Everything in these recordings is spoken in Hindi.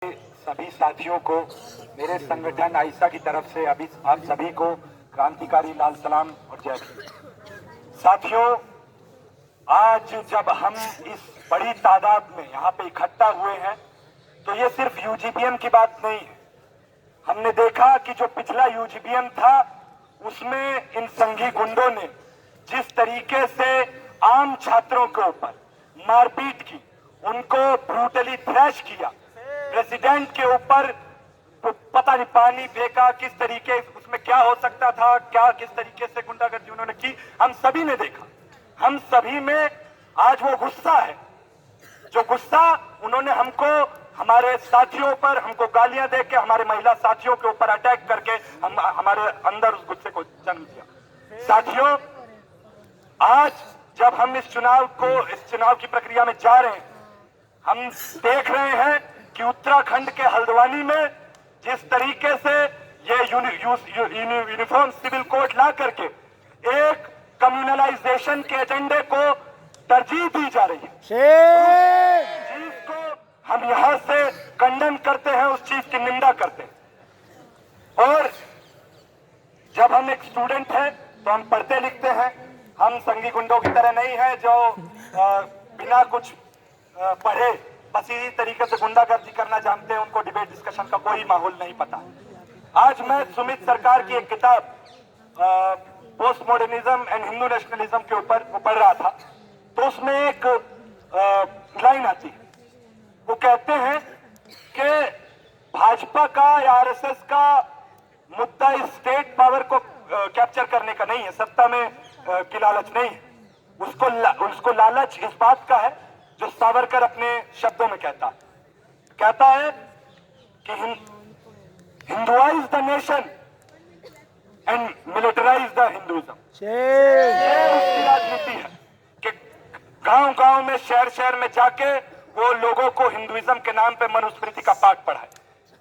सभी साथियों को मेरे संगठन आइसा की तरफ से अभी आप सभी को क्रांतिकारी लाल सलाम और जय भीम। साथियों, आज जब हम इस बड़ी तादाद में यहाँ पे इकट्ठा हुए हैं तो ये सिर्फ यूजीबीएम की बात नहीं है। हमने देखा कि जो पिछला यूजीबीएम था उसमें इन संघी गुंडों ने जिस तरीके से आम छात्रों के ऊपर मारपीट की, उनको ब्रूटली थ्रैश किया, प्रेसिडेंट के ऊपर पता नहीं पानी फेंका, किस तरीके उसमें क्या हो सकता था, क्या किस तरीके से गुंडागर्दी उन्होंने की, हम सभी ने देखा। हम सभी में आज वो गुस्सा है, जो गुस्सा उन्होंने हमको, हमारे साथियों पर हमको गालियां देके, हमारे महिला साथियों के ऊपर अटैक करके हमारे अंदर उस गुस्से को जन्म दिया। साथियों, आज जब हम इस चुनाव की प्रक्रिया में जा रहे हैं, हम देख रहे हैं कि उत्तराखंड के हल्द्वानी में जिस तरीके से ये यूनिफॉर्म सिविल कोड ला करके एक कम्युनलाइजेशन के एजेंडे को तरजीह दी जा रही है, जिसको हम यहां से कंडेम करते हैं, उस चीज की निंदा करते हैं। और जब हम एक स्टूडेंट हैं तो हम पढ़ते लिखते हैं, हम संघी गुंडों की तरह नहीं है जो बिना कुछ पढ़े बस इसी तरीके से गुंडागर्दी करना जानते हैं, उनको डिबेट डिस्कशन का कोई माहौल नहीं पता। आज मैं सुमित सरकार की एक किताब post modernism and Hindu nationalism के ऊपर वो पढ़ रहा था, तो उसमें एक लाइन आती है, वो कहते हैं कि भाजपा का या आरएसएस का मुद्दा इस स्टेट पावर को कैप्चर करने का नहीं है, सत्ता में की लालच नहीं है, उसको लालच इस बात का है जो सावरकर अपने शब्दों में कहता है कि Hinduised the nation and militarise the Hinduism. ये उसकी राजनीति है कि गांव-गांव में, शहर-शहर में जाके वो लोगों को हिंदुइज्म के नाम पे मनुस्मृति का पाठ पढ़ाए,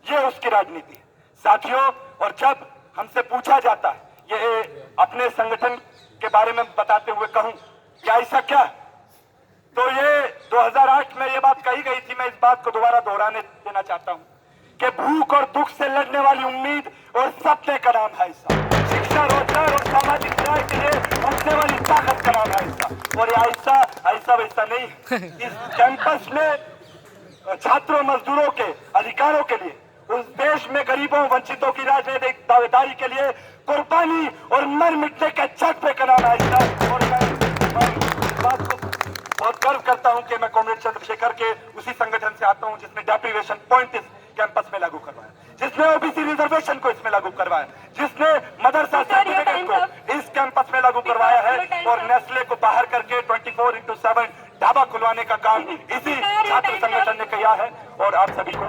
ये उसकी राजनीति है। साथियों, और जब हमसे पूछा जाता है, ये अपने संगठन के बारे में बताते हुए कहूं क्या ऐसा क्या, तो ये 2008 में ये बात कही गई थी, मैं इस बात को दोबारा दोहराने देना चाहता हूं कि भूख और दुख से लड़ने वाली उम्मीद और सपने का नाम है ऐसा, शिक्षा, रोजगार और सामाजिक न्याय के लिए उठने वाली ताकत का नाम है ऐसा। और ऐसा वैसा नहीं, इस कैंपस में छात्रों मजदूरों के अधिकारों के लिए, उस देश में गरीबों वंचितों की राजनीतिक दावेदारी के लिए कुर्बानी और मर मिटने के जज्बे का नाम है ऐसा। और मैं बात को बहुत गर्व करता हूं कि मैं कॉमरेड चंद्रशेखर के उसी संगठन से आता हूं जिसने डेप्रिवेशन पॉइंट इस कैंपस में लागू करवाया, जिसने ओबीसी रिजर्वेशन को इसमें लागू करवाया, जिसने मदरसा सर्टिफिकेट को इस कैंपस में लागू करवाया है, और नेस्ले को बाहर करके 24x7 ढाबा खुलवाने का काम इसी छात्र संगठन ने किया है। और आप सभी को